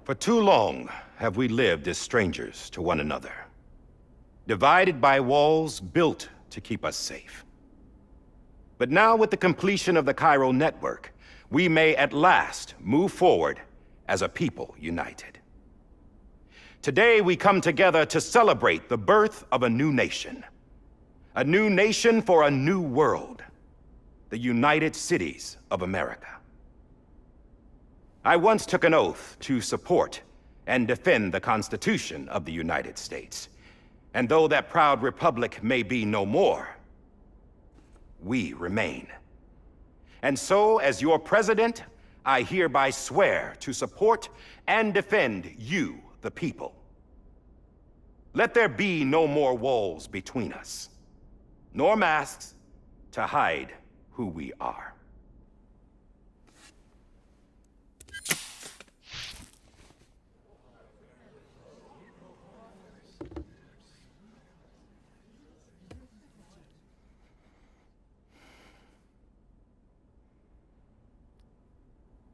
For too long have we lived as strangers to one another, divided by walls built to keep us safe. But now, with the completion of the Cairo network, we may at last move forward as a people united. Today, we come together to celebrate the birth of a new nation. A new nation for a new world. The United Cities of America. I once took an oath to support and defend the Constitution of the United States. And though that proud republic may be no more, we remain. And so, as your president, I hereby swear to support and defend you, the people. Let there be no more walls between us, nor masks to hide who we are.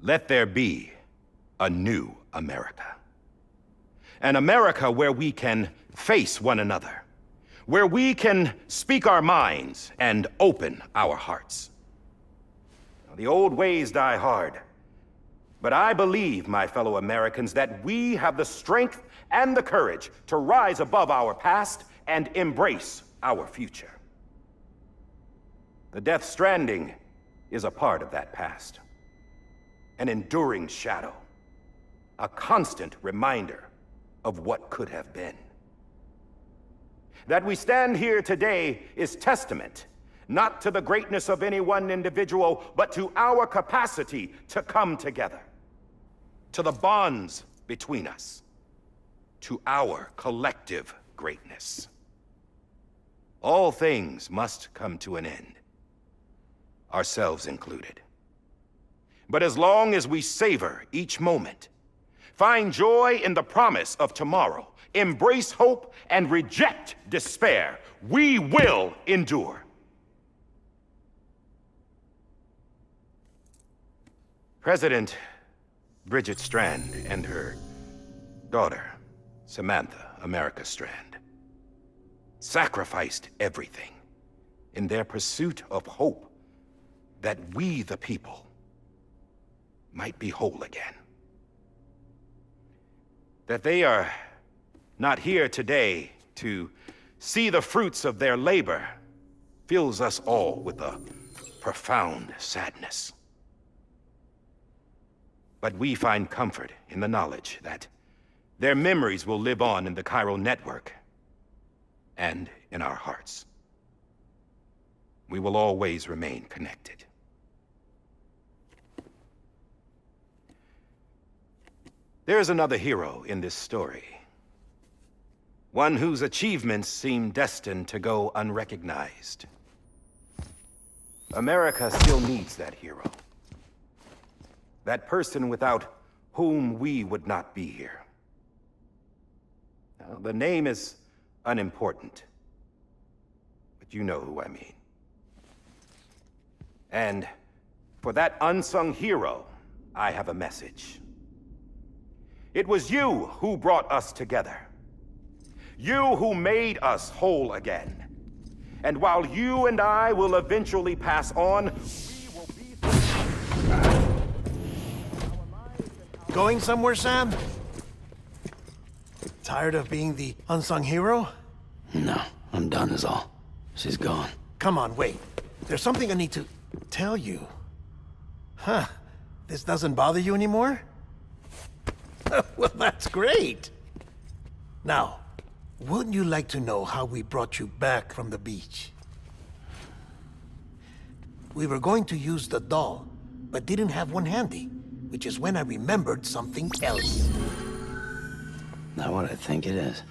Let there be a new America. An America where we can face one another, where we can speak our minds and open our hearts. Now, the old ways die hard, but I believe, my fellow Americans, that we have the strength and the courage to rise above our past and embrace our future. The Death Stranding is a part of that past. An enduring shadow, a constant reminder of what could have been. That we stand here today is testament, not to the greatness of any one individual, but to our capacity to come together, to the bonds between us, to our collective greatness. All things must come to an end, ourselves included. But as long as we savor each moment, find joy in the promise of tomorrow, embrace hope, and reject despair, we will endure. President Bridget Strand and her daughter, Samantha America Strand, sacrificed everything in their pursuit of hope that we, the people, might be whole again. That they are not here today to see the fruits of their labor fills us all with a profound sadness. But we find comfort in the knowledge that their memories will live on in the Cairo network and in our hearts. We will always remain connected. There's another hero in this story. One whose achievements seem destined to go unrecognized. America still needs that hero. That person without whom we would not be here. Now, the name is unimportant, but you know who I mean. And for that unsung hero, I have a message. It was you who brought us together. You who made us whole again. And while you and I will eventually pass on, we will be... Going somewhere, Sam? Tired of being the unsung hero? No, I'm done is all. She's gone. Come on, wait. There's something I need to tell you. Huh. This doesn't bother you anymore? Well, that's great. Now, wouldn't you like to know how we brought you back from the beach? We were going to use the doll, but didn't have one handy, which is when I remembered something else. Not what I think it is.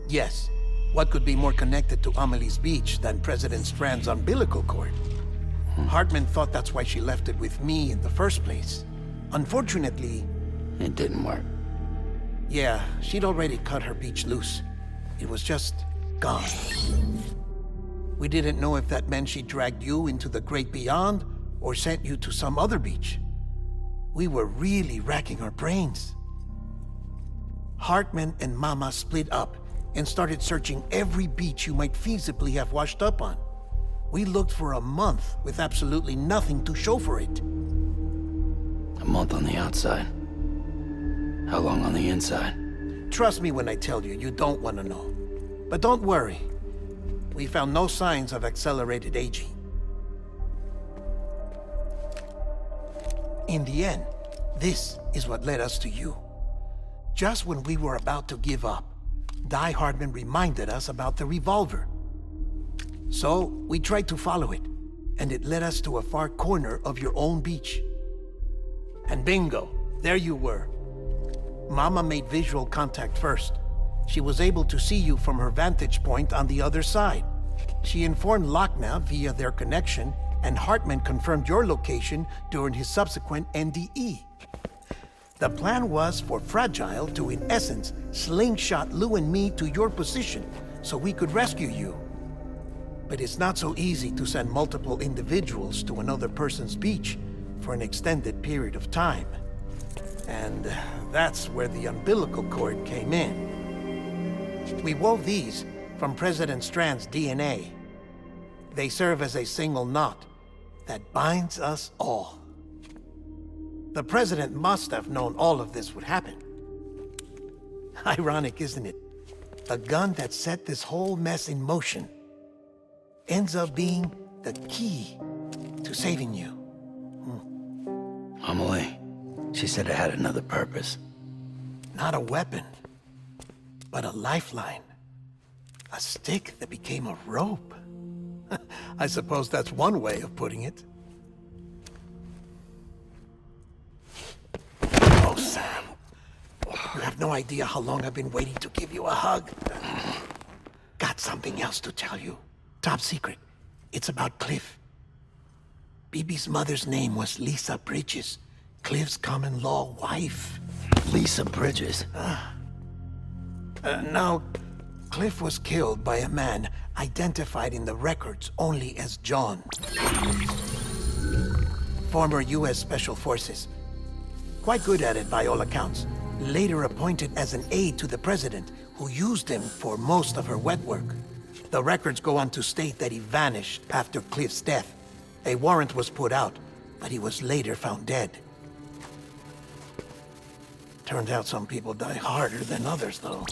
Yes. What could be more connected to Amelie's beach than President Strand's umbilical cord? Hardman thought that's why she left it with me in the first place. Unfortunately... It didn't work. Yeah, she'd already cut her beach loose. It was just gone. We didn't know if that meant she dragged you into the great beyond or sent you to some other beach. We were really racking our brains. Hardman and Mama split up and started searching every beach you might feasibly have washed up on. We looked for a month with absolutely nothing to show for it. A month on the outside. How long on the inside? Trust me when I tell you, you don't want to know. But don't worry. We found no signs of accelerated aging. In the end, this is what led us to you. Just when we were about to give up, Die Hardman reminded us about the revolver. So, we tried to follow it, and it led us to a far corner of your own beach. And bingo, there you were. Mama made visual contact first. She was able to see you from her vantage point on the other side. She informed Lochna via their connection, and Hardman confirmed your location during his subsequent NDE. The plan was for Fragile to, in essence, slingshot Lou and me to your position so we could rescue you. But it's not so easy to send multiple individuals to another person's beach for an extended period of time. And that's where the umbilical cord came in. We wove these from President Strand's DNA. They serve as a single knot that binds us all. The President must have known all of this would happen. Ironic, isn't it? The gun that set this whole mess in motion ends up being the key to saving you. Amelie, she said it had another purpose. Not a weapon, but a lifeline. A stick that became a rope. I suppose that's one way of putting it. Oh, Sam. You have no idea how long I've been waiting to give you a hug. Got something else to tell you. Top secret. It's about Cliff. BB's mother's name was Lisa Bridges, Cliff's common-law wife. Lisa Bridges? Now, Cliff was killed by a man identified in the records only as John. Former U.S. Special Forces. Quite good at it by all accounts. Later appointed as an aide to the president, who used him for most of her wet work. The records go on to state that he vanished after Cliff's death. A warrant was put out, but he was later found dead. Turned out some people die harder than others, though.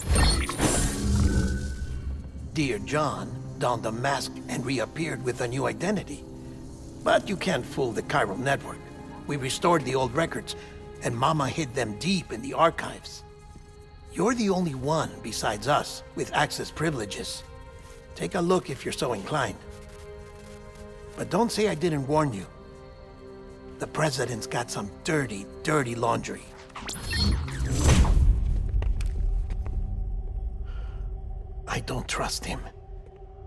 Dear John donned a mask and reappeared with a new identity. But you can't fool the chiral network. We restored the old records, and Mama hid them deep in the archives. You're the only one, besides us, with access privileges. Take a look if you're so inclined. But don't say I didn't warn you. The President's got some dirty, dirty laundry. I don't trust him,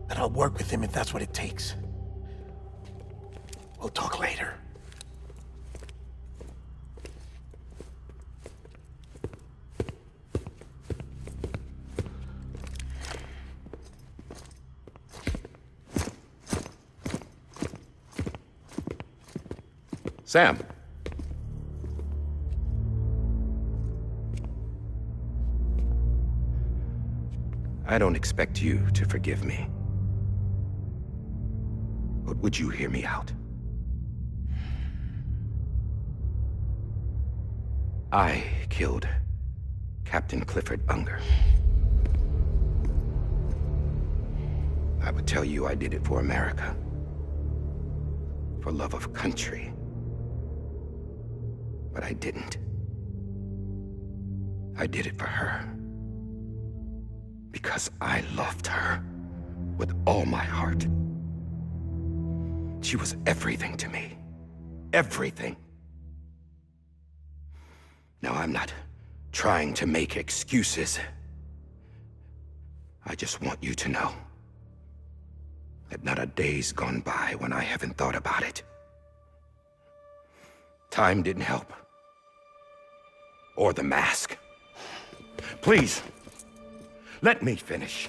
but I'll work with him if that's what it takes. We'll talk later. Sam. I don't expect you to forgive me. But would you hear me out? I killed Captain Clifford Unger. I would tell you I did it for America. For love of country. But I didn't. I did it for her. Because I loved her with all my heart. She was everything to me. Everything. Now, I'm not trying to make excuses. I just want you to know that not a day's gone by when I haven't thought about it. Time didn't help. Or the mask. Please, let me finish.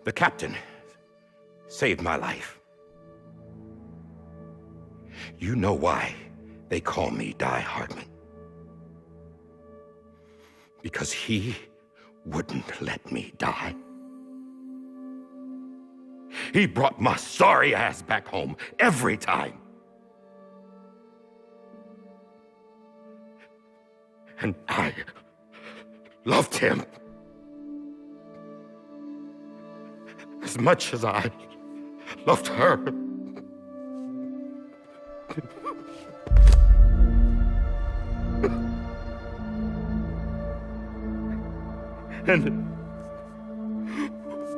The captain saved my life. You know why they call me Hardman. Because he wouldn't let me die. He brought my sorry ass back home every time. And I loved him as much as I loved her. And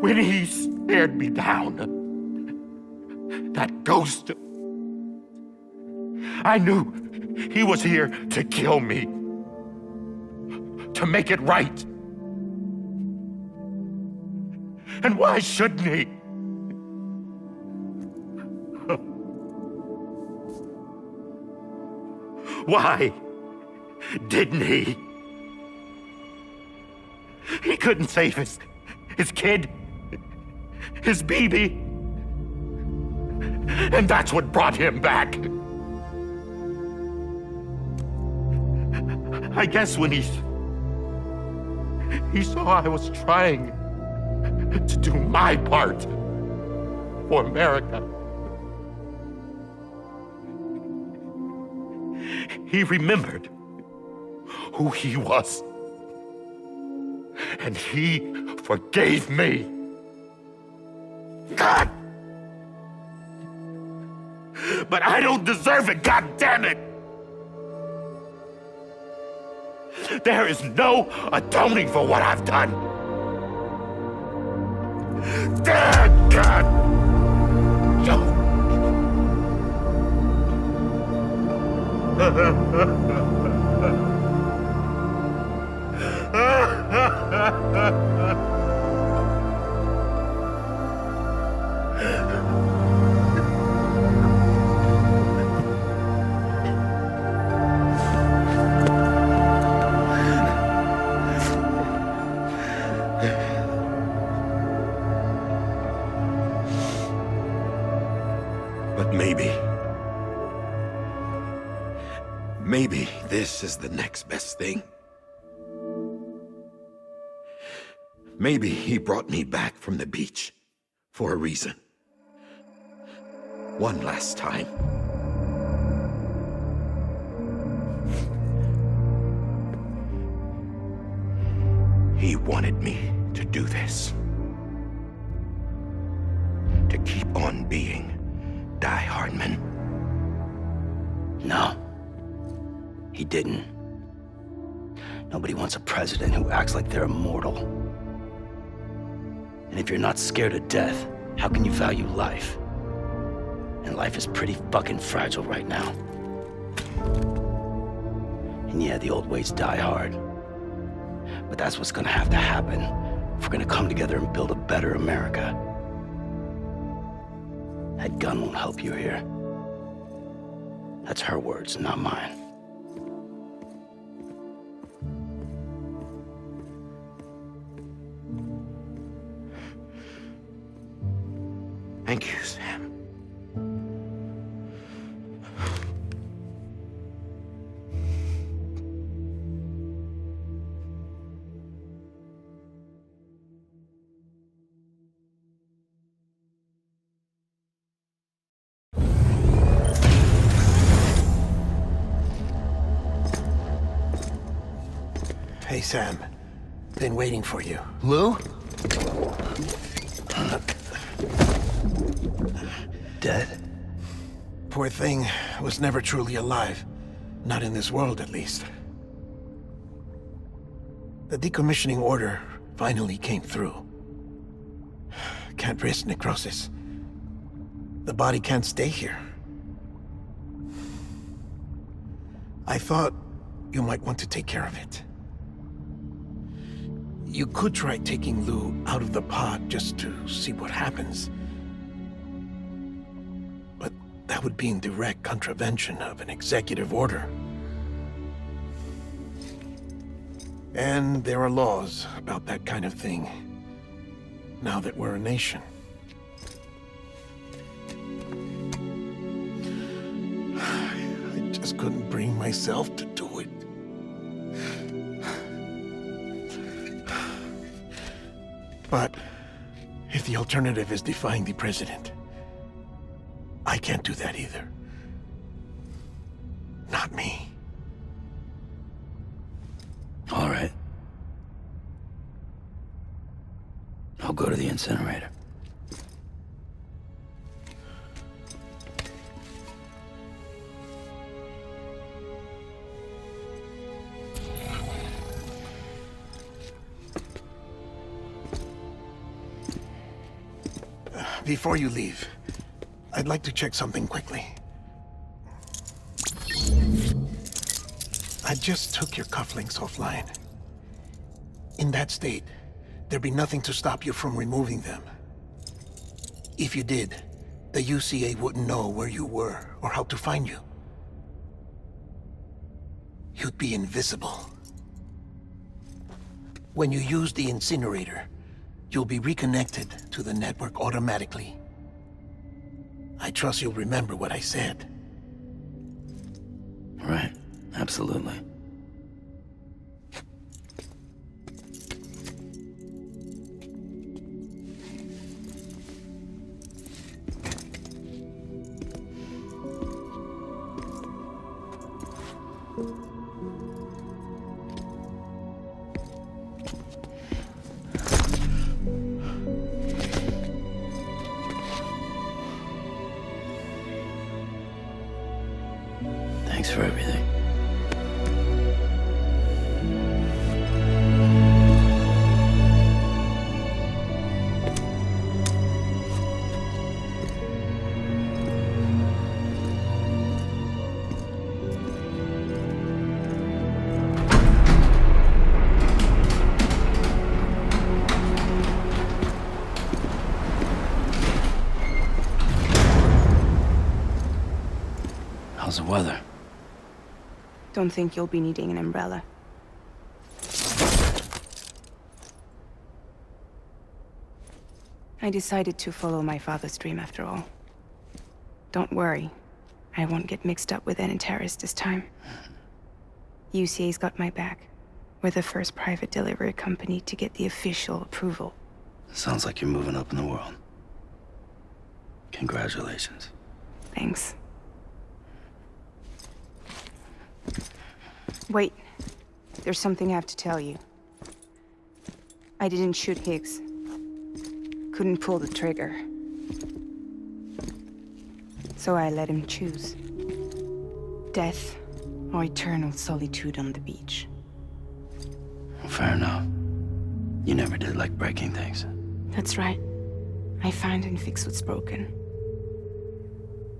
when he stared me down, that ghost, I knew he was here to kill me, to make it right. And why shouldn't he? Why didn't he? He couldn't save his kid, his baby. And that's what brought him back. I guess when he saw I was trying to do my part for America, he remembered who he was. And he forgave me. God! But I don't deserve it, God damn it! There is no atoning for what I've done. Damn, God! But maybe this is the next best thing. Maybe he brought me back from the beach for a reason. One last time. He wanted me to do this. To keep on being Hardman. No, he didn't. Nobody wants a president who acts like they're immortal. And if you're not scared of death, how can you value life? And life is pretty fucking fragile right now. And yeah, the old ways die hard. But that's what's gonna have to happen if we're gonna come together and build a better America. That gun won't help you here. That's her words, not mine. Thank you, Sam. Hey, Sam. Been waiting for you. Lou? Dead? Poor thing was never truly alive. Not in this world, at least. The decommissioning order finally came through. Can't risk necrosis. The body can't stay here. I thought you might want to take care of it. You could try taking Lou out of the pod just to see what happens. But that would be in direct contravention of an executive order. And there are laws about that kind of thing, now that we're a nation. just couldn't bring myself to do it. But if the alternative is defying the president, I can't do that either. Not me. All right. I'll go to the incinerator. Before you leave, I'd like to check something quickly. I just took your cufflinks offline. In that state, there'd be nothing to stop you from removing them. If you did, the UCA wouldn't know where you were or how to find you. You'd be invisible. When you use the incinerator, you'll be reconnected to the network automatically. I trust you'll remember what I said. Right. Absolutely. Thanks for everything. How's the weather? Don't think you'll be needing an umbrella. I decided to follow my father's dream after all. Don't worry, I won't get mixed up with any terrorists this time. UCA's got my back. We're the first private delivery company to get the official approval. Sounds like you're moving up in the world. Congratulations. Thanks. Wait. There's something I have to tell you. I didn't shoot Higgs. Couldn't pull the trigger. So I let him choose. Death or eternal solitude on the beach. Fair enough. You never did like breaking things. That's right. I find and fix what's broken.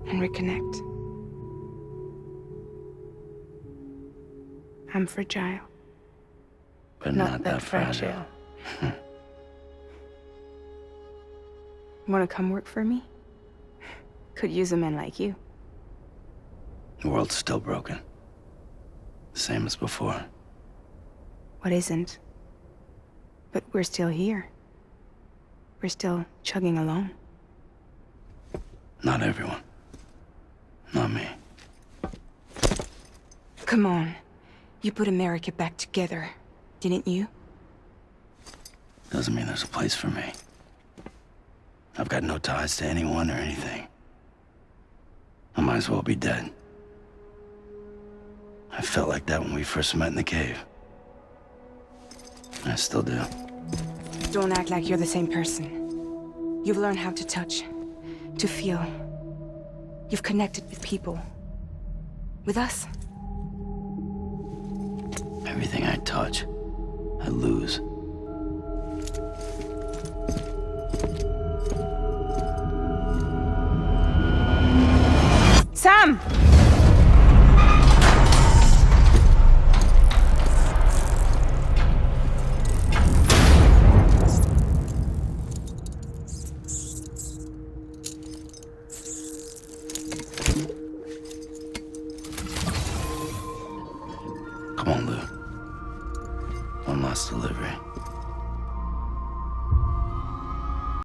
And reconnect. I'm fragile. But not that fragile. Wanna come work for me? Could use a man like you. The world's still broken. Same as before. What isn't? But we're still here. We're still chugging along. Not everyone. Not me. Come on. You put America back together, didn't you? Doesn't mean there's a place for me. I've got no ties to anyone or anything. I might as well be dead. I felt like that when we first met in the cave. I still do. Don't act like you're the same person. You've learned how to touch, to feel. You've connected with people. With us. Everything I touch, I lose. Sam!